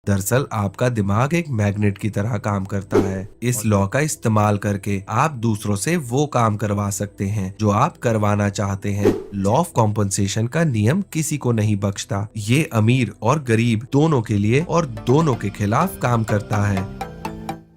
दरअसल आपका दिमाग एक मैग्नेट की तरह काम करता है। इस लॉ का इस्तेमाल करके आप दूसरों से वो काम करवा सकते हैं जो आप करवाना चाहते हैं। लॉ ऑफ कॉम्पनसेशन का नियम किसी को नहीं बख्शता। ये अमीर और गरीब दोनों के लिए और दोनों के खिलाफ काम करता है।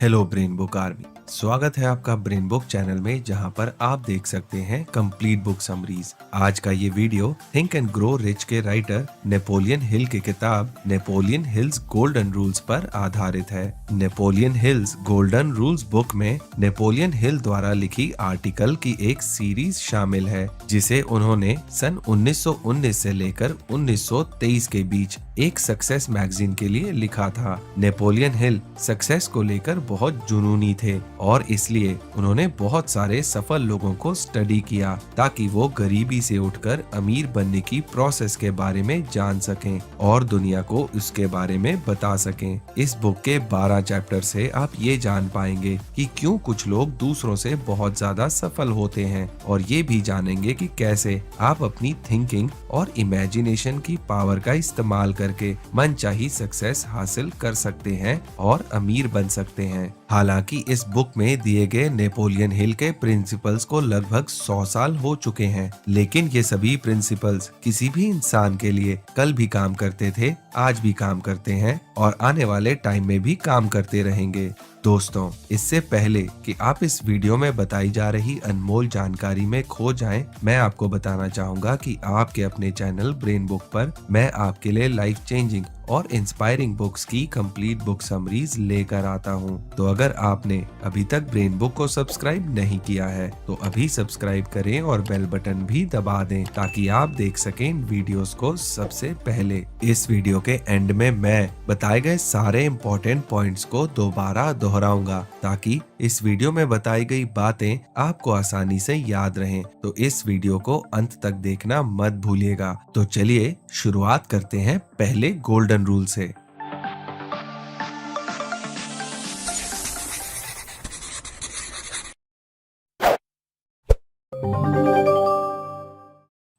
हेलो ब्रेन बुक आर्मी, स्वागत है आपका ब्रेन बुक चैनल में, जहां पर आप देख सकते हैं कंप्लीट बुक समरीज। आज का ये video think and grow rich के राइटर नेपोलियन हिल की किताब नेपोलियन हिल्स गोल्डन रूल्स पर आधारित है। Napoleon hills golden rules book में नेपोलियन हिल द्वारा लिखी आर्टिकल की एक सीरीज शामिल है, जिसे उन्होंने सन 1919 से लेकर 1923 के बीच एक सक्सेस मैगजीन के लिए लिखा था। नेपोलियन हिल सक्सेस को लेकर बहुत जुनूनी थे और इसलिए उन्होंने बहुत सारे सफल लोगों को स्टडी किया ताकि वो गरीबी से उठकर अमीर बनने की प्रोसेस के बारे में जान सकें और दुनिया को उसके बारे में बता सकें। इस बुक के 12 चैप्टर से आप ये जान पाएंगे कि क्यों कुछ लोग दूसरों से बहुत ज्यादा सफल होते हैं, और ये भी जानेंगे कि कैसे आप अपनी थिंकिंग और इमेजिनेशन की पावर का इस्तेमाल करके मनचाही सक्सेस हासिल कर सकते हैं और अमीर बन सकते हैं। हालांकि इस बुक में दिए गए नेपोलियन हिल के प्रिंसिपल्स को लगभग 100 साल हो चुके हैं, लेकिन ये सभी प्रिंसिपल्स किसी भी इंसान के लिए कल भी काम करते थे, आज भी काम करते हैं और आने वाले टाइम में भी काम करते रहेंगे। दोस्तों, इससे पहले कि आप इस वीडियो में बताई जा रही अनमोल जानकारी में खो जाएं, मैं आपको बताना चाहूंगा कि आपके अपने चैनल ब्रेन बुक पर मैं आपके लिए लाइफ चेंजिंग और इंस्पायरिंग बुक्स की कंप्लीट बुक समरीज लेकर आता हूं। तो अगर आपने अभी तक ब्रेन बुक को सब्सक्राइब नहीं किया है तो अभी सब्सक्राइब करें और बेल बटन भी दबा दें ताकि आप देख सकें इन वीडियोस को सबसे पहले। इस वीडियो के एंड में मैं बताए गए सारे इम्पोर्टेंट पॉइंट्स को दोबारा दोहराऊंगा ताकि इस वीडियो में बताई गई बातें आपको आसानी से याद रहें। तो इस वीडियो को अंत तक देखना मत भूलिएगा। तो चलिए शुरुआत करते हैं पहले गोल्डन रूल से।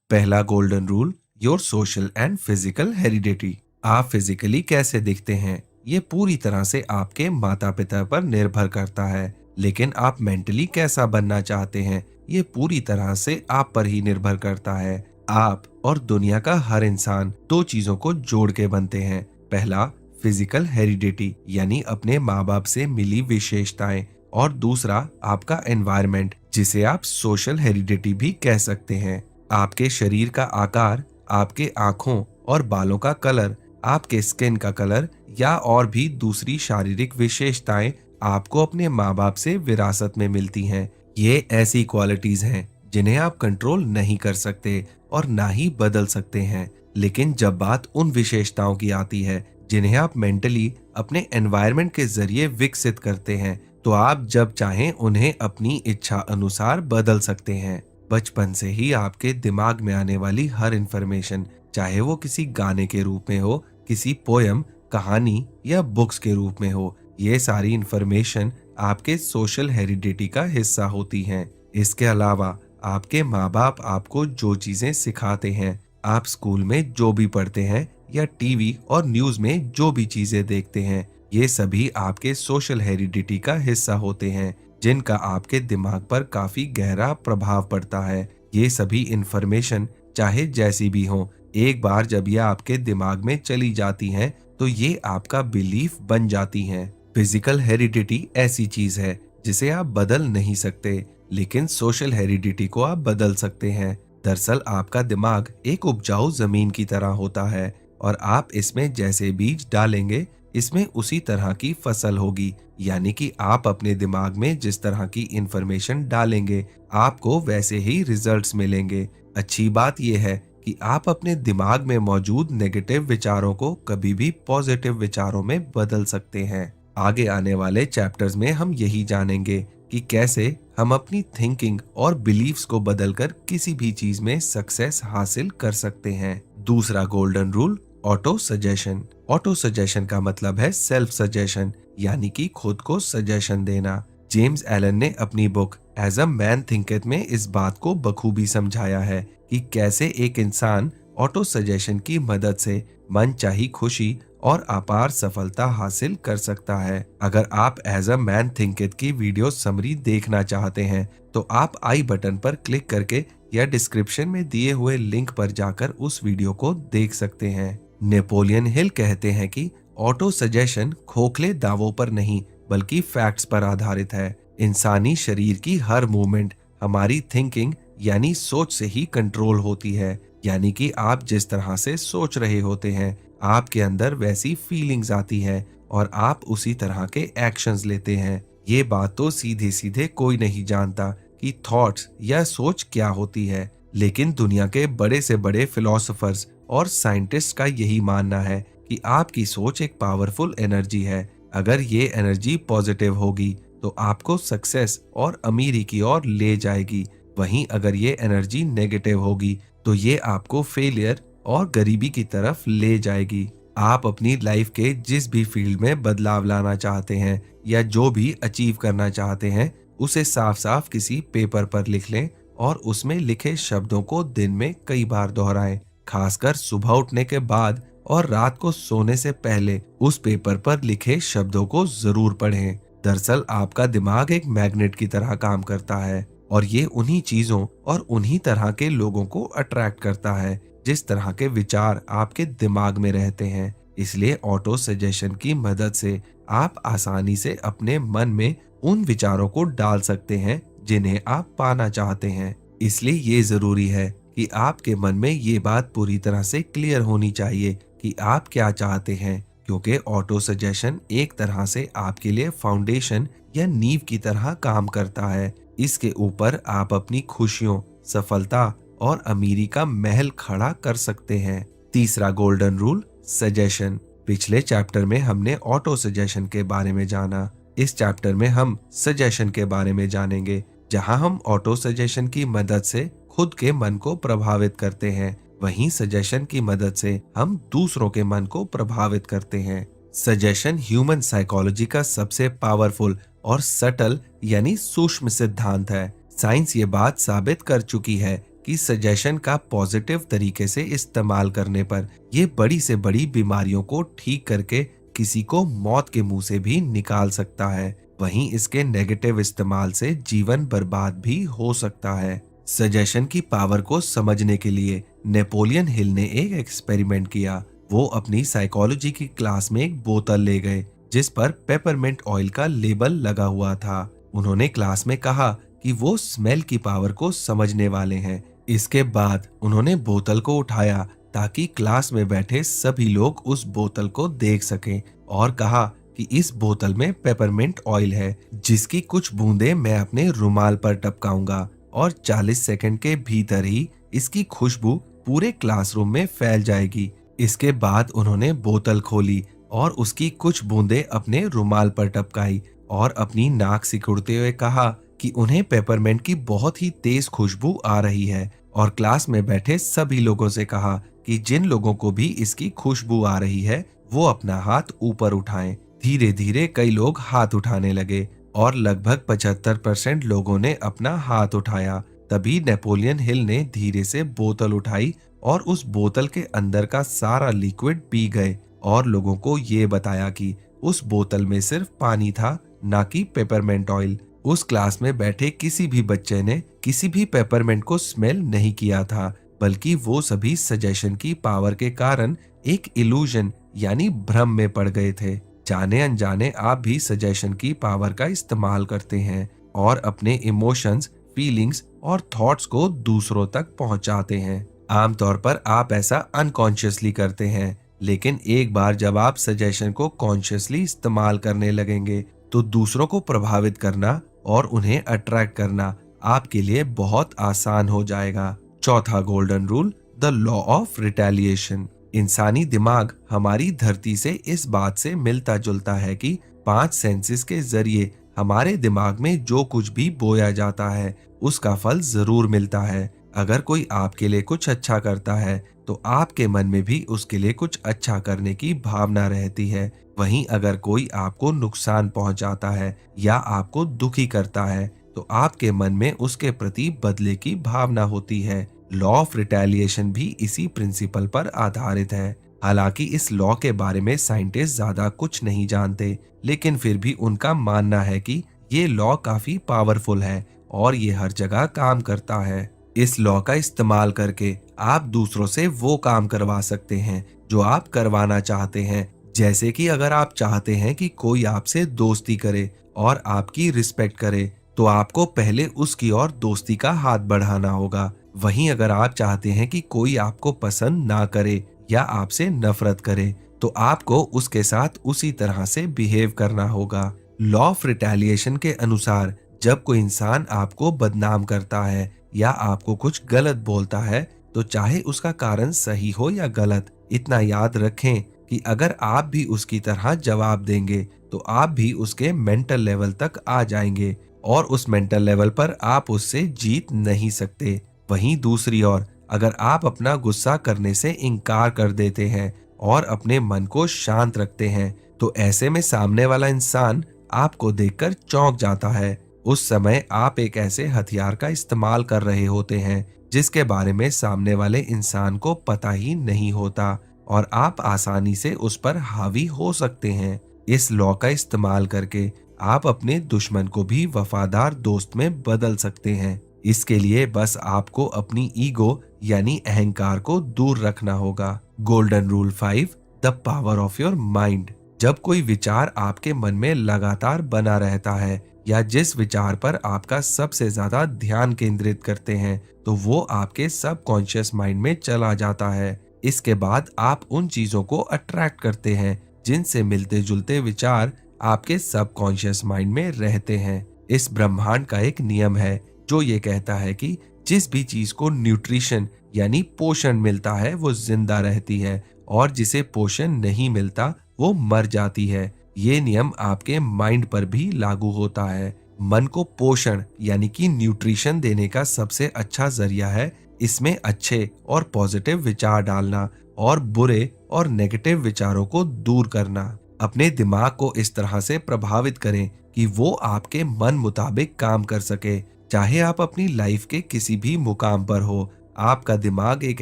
पहला golden rule, your social and physical heredity. आप फिजिकली कैसे दिखते हैं ये पूरी तरह से आपके माता पिता पर निर्भर करता है, लेकिन आप मेंटली कैसा बनना चाहते हैं ये पूरी तरह से आप पर ही निर्भर करता है। आप और दुनिया का हर इंसान दो चीजों को जोड़ के बनते हैं। पहला फिजिकल हेरिडिटी यानी अपने माँ बाप से मिली विशेषताएं, और दूसरा आपका एनवायरनमेंट जिसे आप सोशल हेरिडिटी भी कह सकते हैं। आपके शरीर का आकार, आपके आंखों और बालों का कलर, आपके स्किन का कलर या और भी दूसरी शारीरिक विशेषताएं आपको अपने माँ बाप से विरासत में मिलती हैं। ये ऐसी क्वालिटीज हैं जिन्हें आप कंट्रोल नहीं कर सकते और ना ही बदल सकते हैं, लेकिन जब बात उन विशेषताओं की आती है जिन्हें आप मेंटली अपने एनवायरनमेंट के जरिए विकसित करते हैं, तो आप जब चाहें उन्हें अपनी इच्छा अनुसार बदल सकते हैं। बचपन से ही आपके दिमाग में आने वाली हर इंफॉर्मेशन, चाहे वो किसी गाने के रूप में हो, किसी पोयम, कहानी या बुक्स के रूप में हो, ये सारी इंफॉर्मेशन आपके सोशल हेरिडिटी का हिस्सा होती हैं। इसके अलावा आपके माँ बाप आपको जो चीजें सिखाते हैं, आप स्कूल में जो भी पढ़ते हैं या टीवी और न्यूज में जो भी चीजें देखते हैं, ये सभी आपके सोशल हेरिडिटी का हिस्सा होते हैं, जिनका आपके दिमाग पर काफी गहरा प्रभाव पड़ता है। ये सभी इंफॉर्मेशन चाहे जैसी भी हो, एक बार जब ये आपके दिमाग में चली जाती हैं तो ये आपका बिलीफ बन जाती हैं। फिजिकल हेरिडिटी ऐसी चीज है जिसे आप बदल नहीं सकते, लेकिन सोशल हेरिडिटी को आप बदल सकते हैं। दरअसल आपका दिमाग एक उपजाऊ जमीन की तरह होता है और आप इसमें जैसे बीज डालेंगे इसमें उसी तरह की फसल होगी, यानी कि आप अपने दिमाग में जिस तरह की इंफॉर्मेशन डालेंगे आपको वैसे ही रिजल्ट्स मिलेंगे। अच्छी बात यह है कि आप अपने दिमाग में मौजूद नेगेटिव विचारों को कभी भी पॉजिटिव विचारों में बदल सकते हैं। आगे आने वाले चैप्टर्स में हम यही जानेंगे कि कैसे हम अपनी थिंकिंग और बिलीव्स को बदलकर किसी भी चीज में सक्सेस हासिल कर सकते हैं। दूसरा golden rule, auto suggestion. Auto suggestion का मतलब है सेल्फ सजेशन, यानी कि खुद को सजेशन देना। जेम्स एलन ने अपनी book as a man thinketh में इस बात को बखूबी समझाया है कि कैसे एक इंसान ऑटो सजेशन की मदद से मनचाही खुशी और अपार सफलता हासिल कर सकता है। अगर आप as a man thinketh की वीडियो समरी देखना चाहते हैं तो आप आई बटन पर क्लिक करके या डिस्क्रिप्शन में दिए हुए लिंक पर जाकर उस वीडियो को देख सकते हैं। नेपोलियन हिल कहते हैं कि ऑटो सजेशन खोखले दावों पर नहीं बल्कि फैक्ट्स पर आधारित है। इंसानी शरीर की हर मूवमेंट हमारी थिंकिंग यानी सोच से ही कंट्रोल होती है। यानी कि आप जिस तरह से सोच रहे होते हैं आपके अंदर वैसी फीलिंग्स आती है और आप उसी तरह के एक्शंस लेते हैं। ये बात तो सीधे सीधे कोई नहीं जानता कि थॉट्स या सोच क्या होती है, लेकिन दुनिया के बड़े से बड़े फिलोसोफर्स और साइंटिस्ट का यही मानना है कि आपकी सोच एक पावरफुल एनर्जी है। अगर ये एनर्जी पॉजिटिव होगी तो आपको सक्सेस और अमीरी की ओर ले जाएगी। वहीं अगर ये एनर्जी नेगेटिव होगी तो ये आपको फेलियर और गरीबी की तरफ ले जाएगी। आप अपनी लाइफ के जिस भी फील्ड में बदलाव लाना चाहते हैं या जो भी अचीव करना चाहते हैं उसे साफ साफ किसी पेपर पर लिख लें और उसमें लिखे शब्दों को दिन में कई बार दोहराएं। खासकर सुबह उठने के बाद और रात को सोने से पहले उस पेपर पर लिखे शब्दों को जरूर पढ़ें। दरअसल आपका दिमाग एक मैग्नेट की तरह काम करता है और ये उन्हीं चीजों और उन्हीं तरह के लोगों को अट्रैक्ट करता है जिस तरह के विचार आपके दिमाग में रहते हैं। इसलिए ऑटो सजेशन की मदद से आप आसानी से अपने मन में उन विचारों को डाल सकते हैं जिन्हें आप पाना चाहते हैं। इसलिए ये जरूरी है कि आपके मन में ये बात पूरी तरह से क्लियर होनी चाहिए कि आप क्या चाहते हैं, क्योंकि ऑटो सजेशन एक तरह से आपके लिए फाउंडेशन या नींव की तरह काम करता है। इसके ऊपर आप अपनी खुशियों, सफलता और अमीरी का महल खड़ा कर सकते हैं। तीसरा गोल्डन रूल, सजेशन। पिछले चैप्टर में हमने ऑटो सजेशन के बारे में जाना। इस चैप्टर में हम सजेशन के बारे में जानेंगे, जहां हम ऑटो सजेशन की मदद से खुद के मन को प्रभावित करते हैं, वहीं सजेशन की मदद से हम दूसरों के मन को प्रभावित करते हैं। सजेशन ह्यूमन साइकोलॉजी का सबसे पावरफुल और सटल यानी सूक्ष्म सिद्धांत है। साइंस ये बात साबित कर चुकी है कि सजेशन का पॉजिटिव तरीके से इस्तेमाल करने पर यह बड़ी से बड़ी बीमारियों को ठीक करके किसी को मौत के मुंह से भी निकाल सकता है। वहीं इसके नेगेटिव इस्तेमाल से जीवन बर्बाद भी हो सकता है। सजेशन की पावर को समझने के लिए नेपोलियन हिल ने एक एक्सपेरिमेंट किया। वो अपनी साइकोलॉजी की क्लास में एक बोतल ले गए जिस पर पेपरमिंट ऑयल का लेबल लगा हुआ था। उन्होंने क्लास में कहा कि वो स्मेल की पावर को समझने वाले हैं। इसके बाद उन्होंने बोतल को उठाया ताकि क्लास में बैठे सभी लोग उस बोतल को देख सकें और कहा कि इस बोतल में पेपरमिंट ऑयल है, जिसकी कुछ बूंदें मैं अपने रुमाल पर टपकाऊंगा और 40 सेकंड के भीतर ही इसकी खुशबू पूरे क्लासरूम में फैल जाएगी। इसके बाद उन्होंने बोतल खोली और उसकी कुछ बूंदें अपने रुमाल पर टपकाई और अपनी नाक सिकुड़ते हुए कहा कि उन्हें पेपरमिंट की बहुत ही तेज खुशबू आ रही है, और क्लास में बैठे सभी लोगों से कहा कि जिन लोगों को भी इसकी खुशबू आ रही है वो अपना हाथ ऊपर उठाएं। धीरे धीरे कई लोग हाथ उठाने लगे और लगभग 75% लोगों ने अपना हाथ उठाया। तभी नेपोलियन हिल ने धीरे से बोतल उठाई और उस बोतल के अंदर का सारा लिक्विड पी गए और लोगों को ये बताया कि उस बोतल में सिर्फ पानी था, ना कि पेपरमिंट ऑयल। उस क्लास में बैठे किसी भी बच्चे ने किसी भी पेपरमिंट को स्मेल नहीं किया था, बल्कि वो सभी सजेशन की पावर के कारण एक इल्यूजन यानी भ्रम में पड़ गए थे। जाने अनजाने आप भी सजेशन की पावर का इस्तेमाल करते हैं और अपने इमोशंस, फीलिंग्स और थॉट्स को दूसरों तक पहुंचाते हैं। आमतौर पर आप ऐसा अनकॉन्शियसली करते हैं, लेकिन एक बार जब आप सजेशन को कॉन्शियसली इस्तेमाल करने लगेंगे तो दूसरों को प्रभावित करना और उन्हें अट्रैक्ट करना आपके लिए बहुत आसान हो जाएगा। चौथा golden rule, the law of retaliation. इंसानी दिमाग हमारी धरती से इस बात से मिलता जुलता है कि 5 सेंसेस के जरिए हमारे दिमाग में जो कुछ भी बोया जाता है उसका फल जरूर मिलता है। अगर कोई आपके लिए कुछ अच्छा करता है तो आपके मन में भी उसके लिए कुछ अच्छा करने की भावना रहती है। वहीं अगर कोई आपको नुकसान पहुंचाता है या आपको दुखी करता है तो आपके मन में उसके प्रति बदले की भावना होती है। लॉ ऑफ रिटेलिएशन भी इसी प्रिंसिपल पर आधारित है। हालांकि इस लॉ के बारे में साइंटिस्ट ज्यादा कुछ नहीं जानते, लेकिन फिर भी उनका मानना है कि ये लॉ काफी पावरफुल है और ये हर जगह काम करता है। इस लॉ का इस्तेमाल करके आप दूसरों से वो काम करवा सकते हैं जो आप करवाना चाहते हैं। जैसे कि अगर आप चाहते हैं कि कोई आपसे दोस्ती करे और आपकी रिस्पेक्ट करे, तो आपको पहले उसकी ओर दोस्ती का हाथ बढ़ाना होगा। वहीं अगर आप चाहते हैं कि कोई आपको पसंद ना करे या आपसे नफरत करे, तो आपको उसके साथ उसी तरह से बिहेव करना होगा। लॉ ऑफ रिटेलिएशन के अनुसार जब कोई इंसान आपको बदनाम करता है या आपको कुछ गलत बोलता है, तो चाहे उसका कारण सही हो या गलत, इतना याद रखें कि अगर आप भी उसकी तरह जवाब देंगे तो आप भी उसके मेंटल लेवल तक आ जाएंगे और उस मेंटल लेवल पर आप उससे जीत नहीं सकते। वहीं दूसरी ओर अगर आप अपना गुस्सा करने से इनकार कर देते हैं और अपने मन को शांत रखते हैं, तो ऐसे में सामने वाला इंसान आपको देखकर चौंक जाता है। उस समय आप एक ऐसे हथियार का इस्तेमाल कर रहे होते हैं जिसके बारे में सामने वाले इंसान को पता ही नहीं होता और आप आसानी से उस पर हावी हो सकते हैं। इस लॉ का इस्तेमाल करके आप अपने दुश्मन को भी वफादार दोस्त में बदल सकते हैं। इसके लिए बस आपको अपनी ईगो यानी अहंकार को दूर रखना होगा। Golden rule 5, the power of your mind. जब कोई विचार आपके मन में लगातार बना रहता है या जिस विचार पर आपका सबसे ज्यादा ध्यान केंद्रित करते हैं, तो वो आपके सबकॉन्शियस माइंड में चला जाता है। इसके बाद आप उन चीजों को अट्रैक्ट करते हैं जिनसे मिलते जुलते विचार आपके सबकॉन्शियस माइंड में रहते हैं। इस ब्रह्मांड का एक नियम है जो ये कहता है कि जिस भी चीज को न्यूट्रिशन यानी पोषण मिलता है वो जिंदा रहती है और जिसे पोषण नहीं मिलता वो मर जाती है। ये नियम आपके माइंड पर भी लागू होता है। मन को पोषण यानी कि न्यूट्रिशन देने का सबसे अच्छा जरिया है इसमें अच्छे और पॉजिटिव विचार डालना और बुरे और नेगेटिव विचारों को दूर करना। अपने दिमाग को इस तरह से प्रभावित करें कि वो आपके मन मुताबिक काम कर सके। चाहे आप अपनी लाइफ के किसी भी मुकाम पर हो, आपका दिमाग एक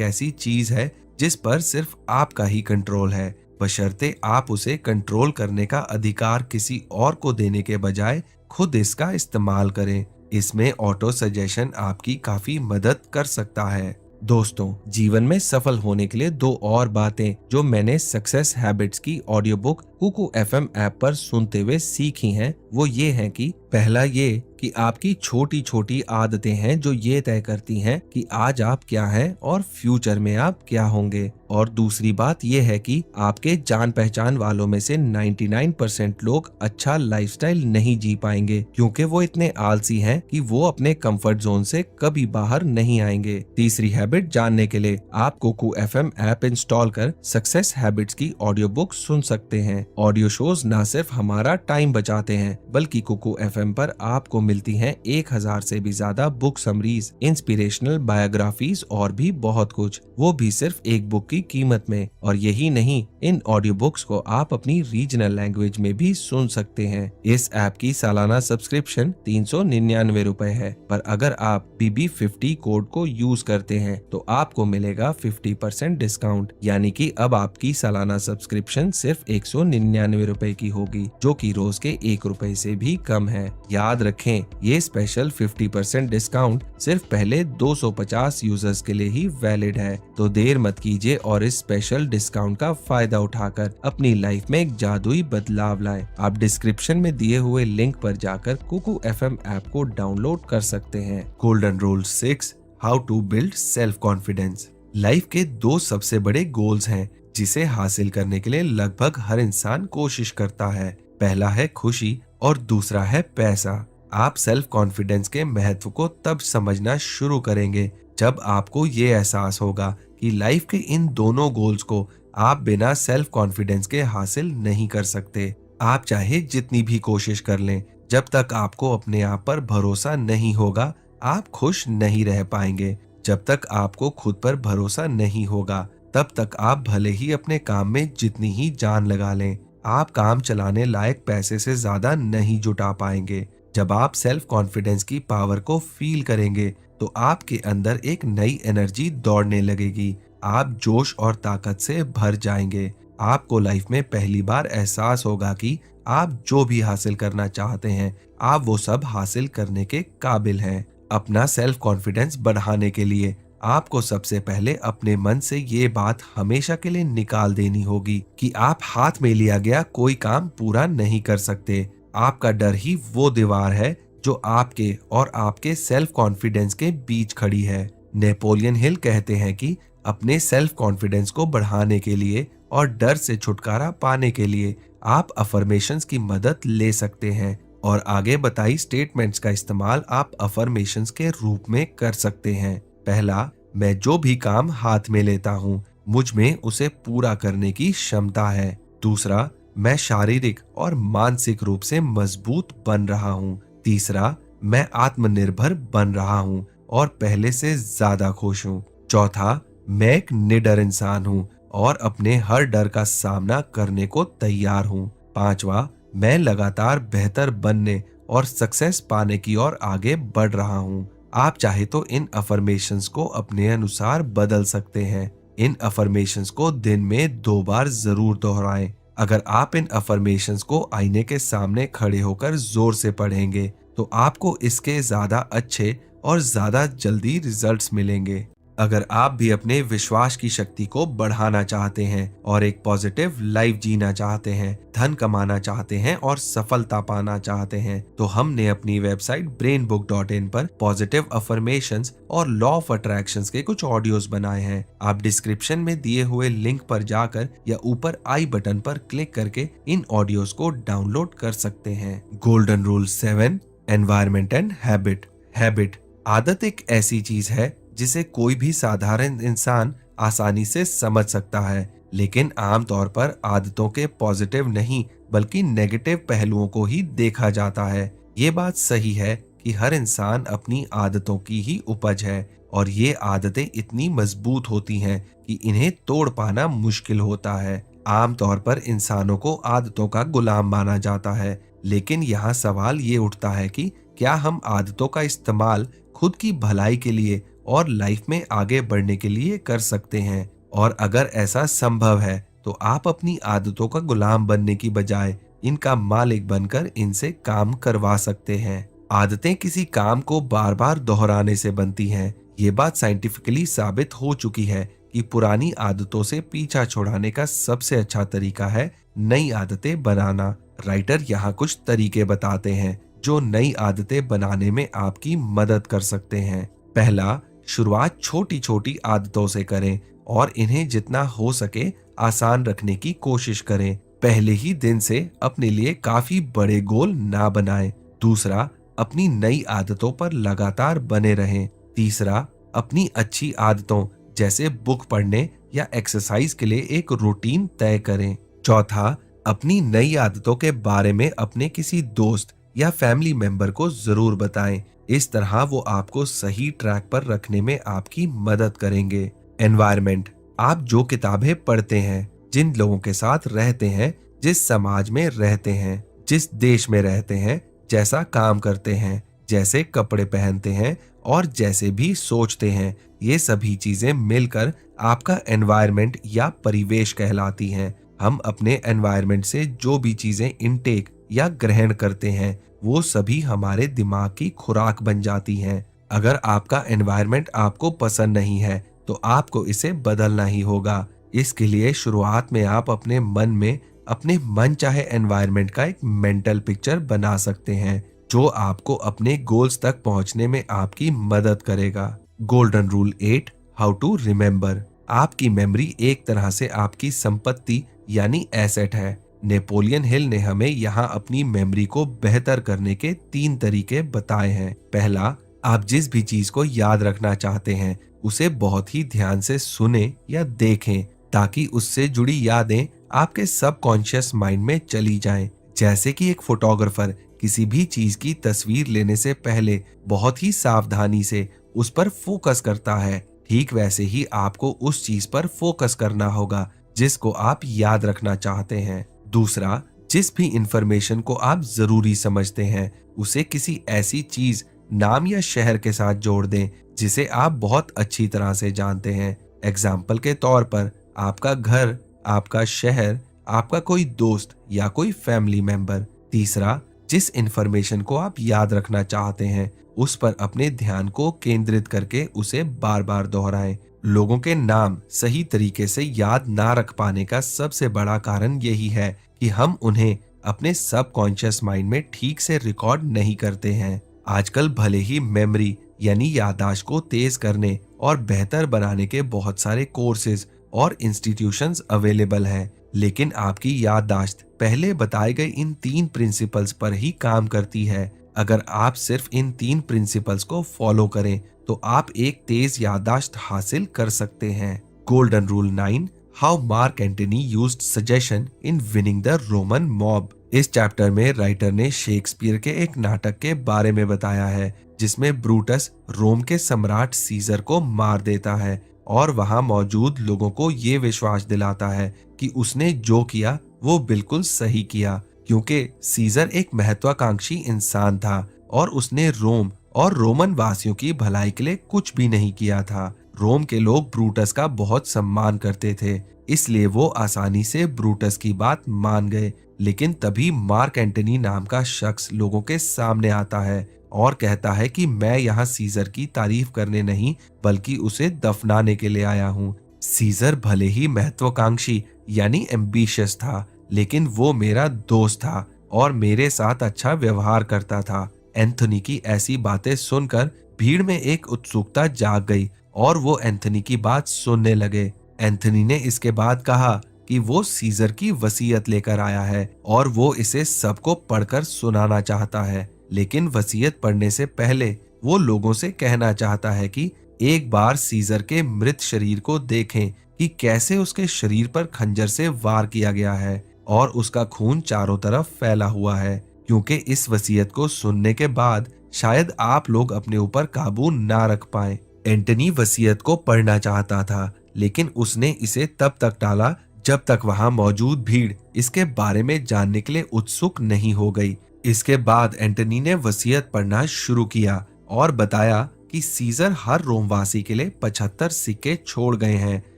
ऐसी चीज है जिस पर सिर्फ आपका ही कंट्रोल है, बशर्ते आप उसे कंट्रोल करने का अधिकार किसी और को देने के बजाय खुद इसका इस्तेमाल करें। इसमें ऑटो सजेशन आपकी काफी मदद कर सकता है। दोस्तों, जीवन में सफल होने के लिए 2 और बातें जो मैंने सक्सेस हैबिट्स की audio book Kuku FM app पर सुनते हुए सीखी हैं, वो ये है कि पहला ये कि आपकी छोटी छोटी आदतें हैं जो ये तय करती हैं कि आज आप क्या हैं और फ्यूचर में आप क्या होंगे। और दूसरी बात ये है कि आपके जान पहचान वालों में से 99% लोग अच्छा लाइफस्टाइल नहीं जी पाएंगे क्योंकि वो इतने आलसी हैं कि वो अपने कंफर्ट जोन से कभी बाहर नहीं आएंगे। तीसरी हैबिट जानने के लिए आप कुकू एफएम ऐप इंस्टॉल कर सक्सेस हैबिट्स की ऑडियो बुक सुन सकते हैं। ऑडियो शोज न सिर्फ हमारा टाइम बचाते हैं बल्कि कुकू एफएम पर आपको मिलती हैं 1000 से भी ज्यादा बुक समरीज, इंस्पिरेशनल बायोग्राफीज और भी बहुत कुछ, वो भी सिर्फ एक बुक की कीमत में। और यही नहीं, इन ऑडियो बुक्स को आप अपनी रीजनल लैंग्वेज में भी सुन सकते हैं। इस ऐप की सालाना सब्सक्रिप्शन 399 रुपए है, पर अगर आप BB50 कोड को यूज करते हैं तो आपको मिलेगा 50% डिस्काउंट, यानी कि अब आपकी सालाना सब्सक्रिप्शन सिर्फ 199 रुपए की होगी, जो कि रोज के 1 रुपए से भी कम है। याद रखें, ये स्पेशल 50% डिस्काउंट सिर्फ पहले 250 यूजर्स के लिए ही वैलिड है, तो देर मत कीजिए और इस स्पेशल डिस्काउंट का फायदा उठाकर अपनी लाइफ में एक जादुई बदलाव लाएं। आप डिस्क्रिप्शन में दिए हुए लिंक पर जाकर कुकू एफएम ऐप को डाउनलोड कर सकते हैं। Golden rule 6, how to build self confidence. Life के 2 सबसे बड़े गोल्स हैं जिसे हासिल करने के लिए लगभग हर इंसान कोशिश करता है। पहला है खुशी और दूसरा है पैसा। आप सेल्फ कॉन्फिडेंस के महत्व को तब समझना शुरू करेंगे जब आपको ये एहसास होगा कि लाइफ के इन दोनों गोल्स को आप बिना सेल्फ कॉन्फिडेंस के हासिल नहीं कर सकते। आप चाहे जितनी भी कोशिश कर लें, जब तक आपको अपने आप पर भरोसा नहीं होगा, आप खुश नहीं रह पाएंगे। जब तक आपको खुद पर भरोसा नहीं होगा, तब तक आप भले ही अपने काम में जितनी ही जान लगा लें, आप काम चलाने लायक पैसे से ज्यादा नहीं जुटा पाएंगे। जब आप सेल्फ कॉन्फिडेंस की पावर को फील करेंगे तो आपके अंदर एक नई एनर्जी दौड़ने लगेगी। आप जोश और ताकत से भर जाएंगे। आपको लाइफ में पहली बार एहसास होगा कि आप जो भी हासिल करना चाहते हैं, आप वो सब हासिल करने के काबिल हैं। अपना सेल्फ कॉन्फिडेंस बढ़ाने के लिए आपको सबसे पहले अपने मन से ये बात हमेशा के लिए निकाल देनी होगी कि आप हाथ में लिया गया कोई काम पूरा नहीं कर सकते। आपका डर ही वो दीवार है जो आपके और आपके सेल्फ कॉन्फिडेंस के बीच खड़ी है। नेपोलियन हिल कहते हैं कि अपने सेल्फ कॉन्फिडेंस को बढ़ाने के लिए और डर से छुटकारा पाने के लिए आप अफर्मेशंस की मदद ले सकते हैं, और आगे बताई स्टेटमेंट्स का इस्तेमाल आप अफर्मेशंस के रूप में कर सकते हैं। पहला, मैं जो भी काम हाथ में लेता हूँ, मुझ में उसे पूरा करने की क्षमता है। दूसरा, मैं शारीरिक और मानसिक रूप से मजबूत बन रहा हूँ। तीसरा, मैं आत्मनिर्भर बन रहा हूँ और पहले से ज्यादा खुश हूँ। चौथा, मैं एक निडर इंसान हूँ और अपने हर डर का सामना करने को तैयार हूँ। पांचवा, मैं लगातार बेहतर बनने और सक्सेस पाने की ओर आगे बढ़ रहा हूँ। आप चाहे तो इन अफर्मेशंस को अपने अनुसार बदल सकते हैं। इन अफर्मेशंस को दिन में 2 बार जरूर दोहराएं। अगर आप इन अफर्मेशंस को आईने के सामने खड़े होकर जोर से पढ़ेंगे तो आपको इसके ज्यादा अच्छे और ज्यादा जल्दी रिजल्ट्स मिलेंगे। अगर आप भी अपने विश्वास की शक्ति को बढ़ाना चाहते हैं और एक पॉजिटिव लाइफ जीना चाहते हैं, धन कमाना चाहते हैं और सफलता पाना चाहते हैं, तो हमने अपनी वेबसाइट brainbook.in पर पॉजिटिव अफर्मेशंस और लॉ ऑफ अट्रैक्शंस के कुछ ऑडियोज बनाए हैं। आप डिस्क्रिप्शन में दिए हुए लिंक पर जाकर या ऊपर आई बटन पर क्लिक करके इन ऑडियोज को डाउनलोड कर सकते हैं। Golden rule 7, environment and habit. आदत एक ऐसी चीज है जिसे कोई भी साधारण इंसान आसानी से समझ सकता है, लेकिन आमतौर पर आदतों के पॉजिटिव नहीं बल्कि नेगेटिव पहलुओं को ही देखा जाता है। ये बात सही है कि हर इंसान अपनी आदतों की ही उपज है और ये आदतें इतनी मजबूत होती हैं कि इन्हें तोड़ पाना मुश्किल होता है। आमतौर पर इंसानों को आदतों का गुलाम माना जाता है, लेकिन यहाँ सवाल ये उठता है कि क्या हम आदतों का इस्तेमाल खुद की भलाई के लिए और लाइफ में आगे बढ़ने के लिए कर सकते हैं? और अगर ऐसा संभव है तो आप अपनी आदतों का गुलाम बनने की बजाय इनका मालिक बनकर इनसे काम करवा सकते हैं। आदतें किसी काम को बार बार दोहराने से बनती हैं। ये बात साइंटिफिकली साबित हो चुकी है कि पुरानी आदतों से पीछा छुड़ाने का सबसे अच्छा तरीका है नई आदतें बनाना। राइटर यहाँ कुछ तरीके बताते हैं जो नई आदतें बनाने में आपकी मदद कर सकते हैं। पहला, शुरुआत छोटी छोटी आदतों से करें और इन्हें जितना हो सके आसान रखने की कोशिश करें। पहले ही दिन से अपने लिए काफी बड़े गोल ना बनाएं। दूसरा, अपनी नई आदतों पर लगातार बने रहें। तीसरा, अपनी अच्छी आदतों जैसे बुक पढ़ने या एक्सरसाइज के लिए एक रूटीन तय करें। चौथा, अपनी नई आदतों के बारे में अपने किसी दोस्त या फैमिली मेंबर को जरूर बताएं। इस तरह वो आपको सही ट्रैक पर रखने में आपकी मदद करेंगे। एनवायरनमेंट, आप जो किताबें पढ़ते हैं, जिन लोगों के साथ रहते हैं, जिस समाज में रहते हैं, जिस देश में रहते हैं, जैसा काम करते हैं, जैसे कपड़े पहनते हैं और जैसे भी सोचते हैं, ये सभी चीजें मिलकर आपका एनवायरनमेंट या परिवेश कहलाती हैं। हम अपने एनवायरनमेंट से जो भी चीजें इनटेक या ग्रहण करते हैं वो सभी हमारे दिमाग की खुराक बन जाती हैं। अगर आपका एनवायरनमेंट आपको पसंद नहीं है तो आपको इसे बदलना ही होगा। इसके लिए शुरुआत में आप अपने मन में अपने मन चाहे एनवायरनमेंट का एक मेंटल पिक्चर बना सकते हैं जो आपको अपने गोल्स तक पहुंचने में आपकी मदद करेगा। Golden rule 8, how to remember. आपकी मेमोरी एक तरह से आपकी संपत्ति यानी एसेट है। नेपोलियन हिल ने हमें यहाँ अपनी मेमोरी को बेहतर करने के 3 तरीके बताए हैं। पहला, आप जिस भी चीज को याद रखना चाहते हैं उसे बहुत ही ध्यान से सुने या देखें ताकि उससे जुड़ी यादें आपके सबकॉन्शियस माइंड में चली जाएं। जैसे कि एक फोटोग्राफर किसी भी चीज की तस्वीर लेने से पहले बहुत ही सावधानी से उस पर फोकस करता है, ठीक वैसे ही आपको उस चीज पर फोकस करना होगा जिसको आप याद रखना चाहते हैं। दूसरा, जिस भी इंफॉर्मेशन को आप जरूरी समझते हैं उसे किसी ऐसी चीज, नाम या शहर के साथ जोड़ दें जिसे आप बहुत अच्छी तरह से जानते हैं। एग्जाम्पल के तौर पर आपका घर, आपका शहर, आपका कोई दोस्त या कोई फैमिली मेंबर। तीसरा, जिस इंफॉर्मेशन को आप याद रखना चाहते हैं उस पर अपने ध्यान को केंद्रित करके उसे बार बार दोहराएं। लोगों के नाम सही तरीके से याद ना रख पाने का सबसे बड़ा कारण यही है कि हम उन्हें अपने सबकॉन्शियस माइंड में ठीक से रिकॉर्ड नहीं करते हैं। आजकल भले ही मेमोरी यानी याददाश्त को तेज करने और बेहतर बनाने के बहुत सारे कोर्सेज और इंस्टीट्यूशंस अवेलेबल हैं, लेकिन आपकी याददाश्त पहले बताए गए इन 3 प्रिंसिपल्स पर ही काम करती है। अगर आप सिर्फ इन 3 प्रिंसिपल्स को फॉलो करें तो आप एक तेज याददाश्त हासिल कर सकते हैं। Golden rule 9, how mark Antony used suggestion in winning the Roman mob. इस चैप्टर में राइटर ने शेक्सपियर के एक नाटक के बारे में बताया है जिसमें ब्रूटस रोम के सम्राट सीजर को मार देता है और वहां मौजूद लोगों को ये विश्वास दिलाता है कि उसने जो किया वो बिल्कुल सही किया, क्योंकि सीजर एक महत्वाकांक्षी इंसान था और उसने रोम और रोमन वासियों की भलाई के लिए कुछ भी नहीं किया था। रोम के लोग ब्रूटस का बहुत सम्मान करते थे, इसलिए वो आसानी से ब्रूटस की बात मान गए। लेकिन तभी मार्क एंटनी नाम का शख्स लोगों के सामने आता है और कहता है कि मैं यहाँ सीजर की तारीफ करने नहीं बल्कि उसे दफनाने के लिए आया हूँ। सीजर भले ही महत्वाकांक्षी यानी एम्बिशियस था, लेकिन वो मेरा दोस्त था और मेरे साथ अच्छा व्यवहार करता था। एंथोनी की ऐसी बातें सुनकर भीड़ में एक उत्सुकता जाग गई और वो एंथोनी की बात सुनने लगे। एंथोनी ने इसके बाद कहा कि वो सीजर की वसीयत लेकर आया है और वो इसे सबको पढ़कर सुनाना चाहता है, लेकिन वसीयत पढ़ने से पहले वो लोगों से कहना चाहता है कि एक बार सीजर के मृत शरीर को देखें कि कैसे उसके शरीर पर खंजर से वार किया गया है और उसका खून चारों तरफ फैला हुआ है, क्योंकि इस वसीयत को सुनने के बाद शायद आप लोग अपने ऊपर काबू ना रख पाए। एंटनी वसीयत को पढ़ना चाहता था, लेकिन उसने इसे तब तक टाला जब तक वहां मौजूद भीड़ इसके बारे में जानने के लिए उत्सुक नहीं हो गई। इसके बाद एंटनी ने वसीयत पढ़ना शुरू किया और बताया कि सीजर हर रोमवासी के लिए 75 सिक्के छोड़ गए हैं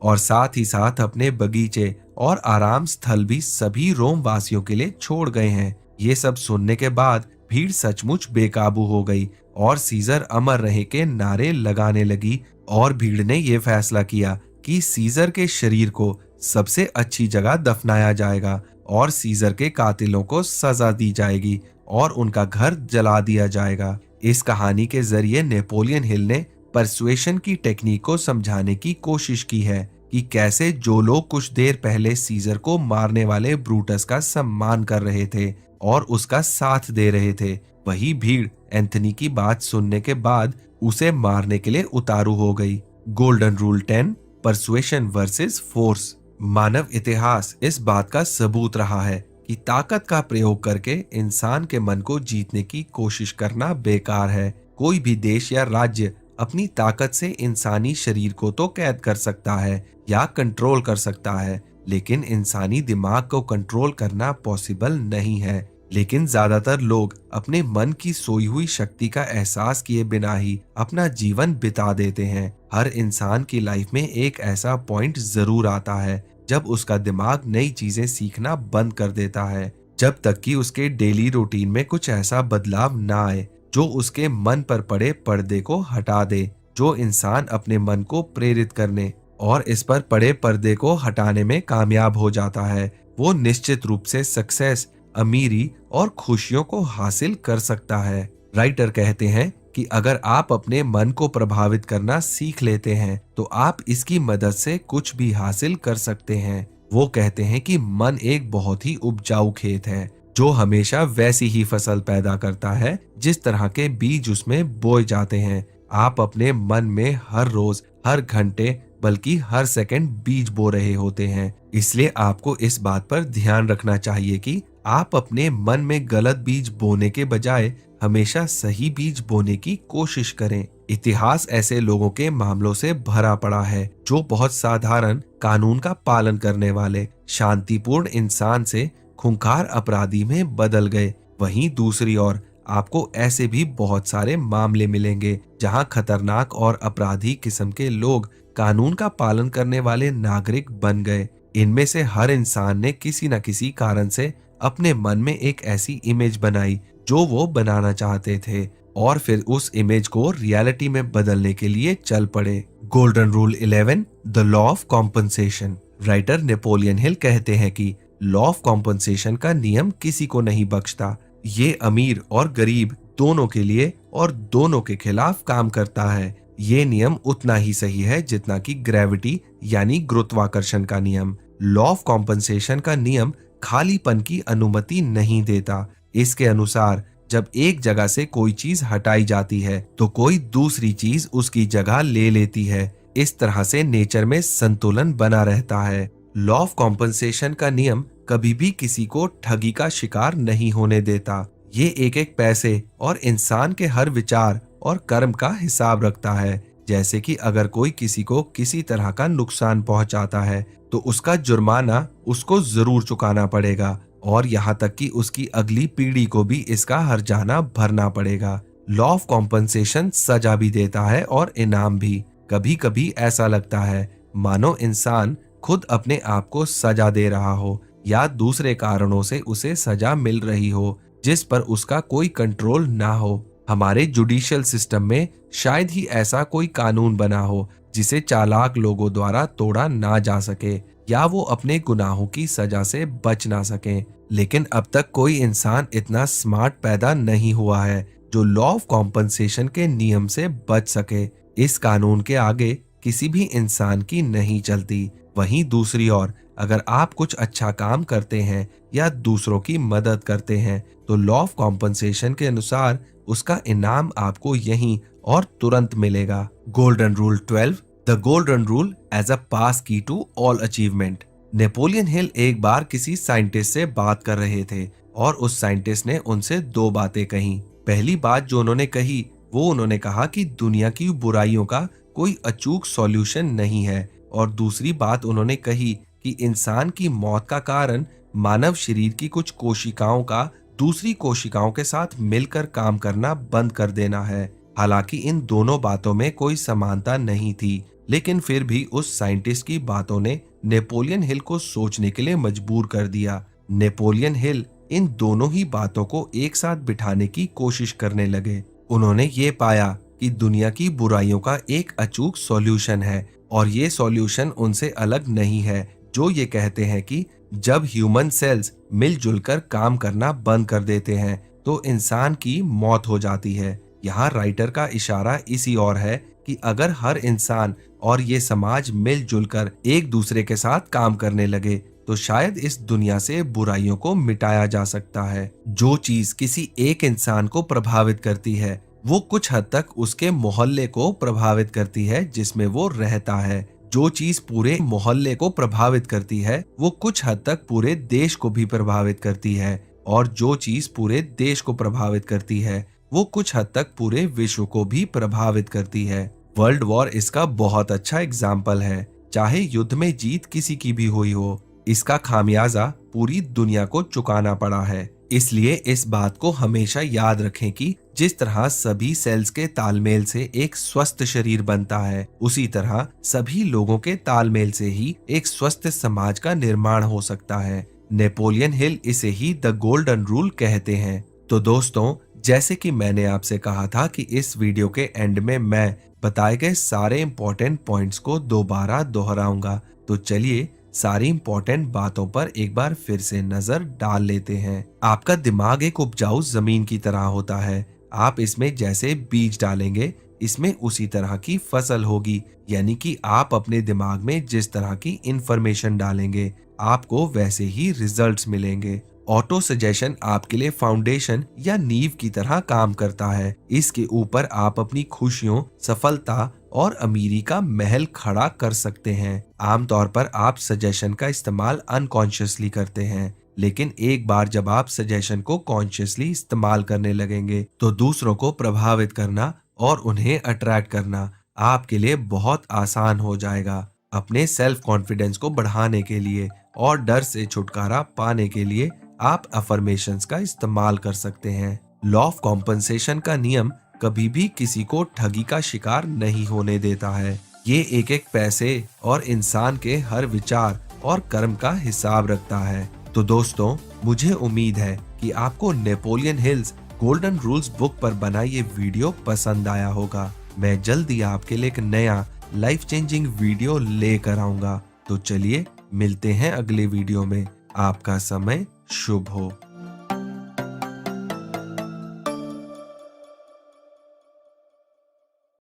और साथ ही साथ अपने बगीचे और आराम स्थल भी सभी रोम वासियों के लिए छोड़ गए हैं। ये सब सुनने के बाद भीड़ सचमुच बेकाबू हो गई और सीजर अमर रहे के नारे लगाने लगी और भीड़ ने यह फैसला किया कि सीजर के शरीर को सबसे अच्छी जगह दफनाया जाएगा और सीजर के कातिलों को सजा दी जाएगी और उनका घर जला दिया जाएगा। इस कहानी के जरिए नेपोलियन हिल ने परसुएशन की टेक्निक को समझाने की कोशिश की है कि कैसे जो लोग कुछ देर पहले सीजर को मारने वाले ब्रूटस का सम्मान कर रहे थे और उसका साथ दे रहे थे, वही भीड़ एंथनी की बात सुनने के बाद उसे मारने के लिए उतारू हो गई। Golden rule 10, persuasion versus force. मानव इतिहास इस बात का सबूत रहा है कि ताकत का प्रयोग करके इंसान के मन को जीतने की कोशिश करना बेकार है। कोई भी देश या राज्य अपनी ताकत से इंसानी शरीर को तो कैद कर सकता है या कंट्रोल कर सकता है, लेकिन इंसानी दिमाग को कंट्रोल करना पॉसिबल नहीं है। लेकिन ज्यादातर लोग अपने मन की सोई हुई शक्ति का एहसास किए बिना ही अपना जीवन बिता देते हैं। हर इंसान की लाइफ में एक ऐसा पॉइंट जरूर आता है जब उसका दिमाग नई चीजें सीखना बंद कर देता है, जब तक कि उसके डेली रूटीन में कुछ ऐसा बदलाव ना आए जो उसके मन पर पड़े पर्दे को हटा दे। जो इंसान अपने मन को प्रेरित करने और इस पर पड़े पर्दे को हटाने में कामयाब हो जाता है, वो निश्चित रूप से सक्सेस, अमीरी और खुशियों को हासिल कर सकता है। राइटर कहते हैं कि अगर आप अपने मन को प्रभावित करना सीख लेते हैं तो आप इसकी मदद से कुछ भी हासिल कर सकते हैं। वो कहते हैं कि मन एक बहुत ही उपजाऊ खेत है जो हमेशा वैसी ही फसल पैदा करता है जिस तरह के बीज उसमें बोए जाते हैं। आप अपने मन में हर रोज, हर घंटे, बल्कि हर सेकंड बीज बो रहे होते हैं। इसलिए आपको इस बात पर ध्यान रखना चाहिए कि आप अपने मन में गलत बीज बोने के बजाय हमेशा सही बीज बोने की कोशिश करें। इतिहास ऐसे लोगों के मामलों से भरा पड़ा है जो बहुत साधारण, कानून का पालन करने वाले, शांतिपूर्ण इंसान से खूंखार अपराधी में बदल गए। वहीं दूसरी ओर आपको ऐसे भी बहुत सारे मामले मिलेंगे जहां खतरनाक और अपराधी किस्म के लोग कानून का पालन करने वाले नागरिक बन गए। इनमें से हर इंसान ने किसी न किसी कारण से अपने मन में एक ऐसी इमेज बनाई जो वो बनाना चाहते थे, और फिर उस इमेज को रियलिटी में बदलने के लिए चल पड़े। Golden rule 11, the law of compensation. Writer Napoleon Hill कहते हैं कि लॉ ऑफ कॉम्पनसेशन का नियम किसी को नहीं बख्शता। ये अमीर और गरीब दोनों के लिए और दोनों के खिलाफ काम करता है। ये नियम उतना ही सही है जितना कि ग्रेविटी यानी गुरुत्वाकर्षण का नियम। लॉ ऑफ कॉम्पनसेशन का नियम खालीपन की अनुमति नहीं देता। इसके अनुसार जब एक जगह से कोई चीज हटाई जाती है तो कोई दूसरी चीज उसकी जगह ले लेती है। इस तरह से नेचर में संतुलन बना रहता है। लॉ ऑफ कॉम्पनसेशन का नियम कभी भी किसी को ठगी का शिकार नहीं होने देता। ये एक एक पैसे और इंसान के हर विचार और कर्म का हिसाब रखता है। जैसे कि अगर कोई किसी को किसी तरह का नुकसान पहुंचाता है तो उसका जुर्माना उसको जरूर चुकाना पड़ेगा, और यहाँ तक कि उसकी अगली पीढ़ी को भी इसका हर्जाना भरना पड़ेगा। लॉ ऑफ कॉम्पनसेशन सजा भी देता है और इनाम भी। कभी कभी ऐसा लगता है मानो इंसान खुद अपने आप को सजा दे रहा हो या दूसरे कारणों से उसे सजा मिल रही हो जिस पर उसका कोई कंट्रोल ना हो। हमारे जुडिशियल सिस्टम में शायद ही ऐसा कोई कानून बना हो जिसे चालाक लोगों द्वारा तोड़ा ना जा सके या वो अपने गुनाहों की सजा से बच ना सके। लेकिन अब तक कोई इंसान इतना स्मार्ट पैदा नहीं हुआ है जो लॉ ऑफ कॉम्पनसेशन के नियम से बच सके। इस कानून के आगे किसी भी इंसान की नहीं चलती। वहीं दूसरी ओर अगर आप कुछ अच्छा काम करते हैं या दूसरों की मदद करते हैं तो लॉ ऑफ कॉम्पनसेशन के अनुसार उसका इनाम आपको यहीं और तुरंत मिलेगा। Golden rule 12, the golden rule as a pass key to all achievement. Napoleon Hill एक बार किसी साइंटिस्ट से बात कर रहे थे और उस साइंटिस्ट ने उनसे दो बातें कही। पहली बात जो उन्होंने कही वो उन्होंने कहा कि दुनिया की बुराइयों का कोई अचूक सॉल्यूशन नहीं है, और दूसरी बात उन्होंने कही कि इंसान की मौत का कारण मानव शरीर की कुछ कोशिकाओं का दूसरी कोशिकाओं के साथ मिलकर काम करना बंद कर देना है। हालांकि इन दोनों बातों में कोई समानता नहीं थी, लेकिन फिर भी उस साइंटिस्ट की बातों ने नेपोलियन हिल को सोचने के लिए मजबूर कर दिया। नेपोलियन हिल इन दोनों ही बातों को एक साथ बिठाने की कोशिश करने लगे। उन्होंने ये पाया कि दुनिया की बुराइयों का एक अचूक सॉल्यूशन है, और ये सॉल्यूशन उनसे अलग नहीं है जो ये कहते हैं कि जब ह्यूमन सेल्स मिलजुल कर काम करना बंद कर देते हैं तो इंसान की मौत हो जाती है। यहाँ राइटर का इशारा इसी ओर है कि अगर हर इंसान और ये समाज मिलजुल कर एक दूसरे के साथ काम करने लगे तो शायद इस दुनिया से बुराइयों को मिटाया जा सकता है। जो चीज किसी एक इंसान को प्रभावित करती है वो कुछ हद तक उसके मोहल्ले को प्रभावित करती है जिसमें वो रहता है। जो चीज पूरे मोहल्ले को प्रभावित करती है वो कुछ हद तक पूरे देश को भी प्रभावित करती है, और जो चीज पूरे देश को प्रभावित करती है वो कुछ हद तक पूरे विश्व को भी प्रभावित करती है। वर्ल्ड वॉर इसका बहुत अच्छा एग्जाम्पल है। चाहे युद्ध में जीत किसी की भी हुई हो, इसका खामियाजा पूरी दुनिया को चुकाना पड़ा है। इसलिए इस बात को हमेशा याद रखें कि जिस तरह सभी सेल्स के तालमेल से एक स्वस्थ शरीर बनता है, उसी तरह सभी लोगों के तालमेल से ही एक स्वस्थ समाज का निर्माण हो सकता है। नेपोलियन हिल इसे ही द गोल्डन रूल कहते हैं। तो दोस्तों, जैसे कि मैंने आपसे कहा था कि इस वीडियो के एंड में मैं बताए गए सारे इंपॉर्टेंट पॉइंट्स को दोबारा दोहराऊंगा। तो चलिए सारी इंपॉर्टेंट बातों पर एक बार फिर से नजर डाल लेते हैं। आपका दिमाग एक उपजाऊ जमीन की तरह होता है। आप इसमें जैसे बीज डालेंगे इसमें उसी तरह की फसल होगी, यानी कि आप अपने दिमाग में जिस तरह की इंफॉर्मेशन डालेंगे आपको वैसे ही रिजल्ट्स मिलेंगे। ऑटो सजेशन आपके लिए फाउंडेशन या नींव की तरह काम करता है। इसके ऊपर आप अपनी खुशियों, सफलता और अमीरी का महल खड़ा कर सकते हैं। आमतौर पर आप सजेशन का इस्तेमाल अनकॉन्शियसली करते हैं, लेकिन एक बार जब आप सजेशन को कॉन्शियसली इस्तेमाल करने लगेंगे तो दूसरों को प्रभावित करना और उन्हें अट्रैक्ट करना आपके लिए बहुत आसान हो जाएगा। अपने सेल्फ कॉन्फिडेंस को बढ़ाने के लिए और डर से छुटकारा पाने के लिए आप अफर्मेशंस का इस्तेमाल कर सकते हैं। लॉ ऑफ कॉम्पनसेशन का नियम कभी भी किसी को ठगी का शिकार नहीं होने देता है। ये एक एक पैसे और इंसान के हर विचार और कर्म का हिसाब रखता है। तो दोस्तों, मुझे उम्मीद है कि आपको Napoleon hills golden rules book पर बना ये वीडियो पसंद आया होगा। मैं जल्दी आपके लिए एक नया लाइफ चेंजिंग वीडियो लेकर आऊंगा। तो चलिए मिलते हैं अगले वीडियो में। आपका समय शुभ हो।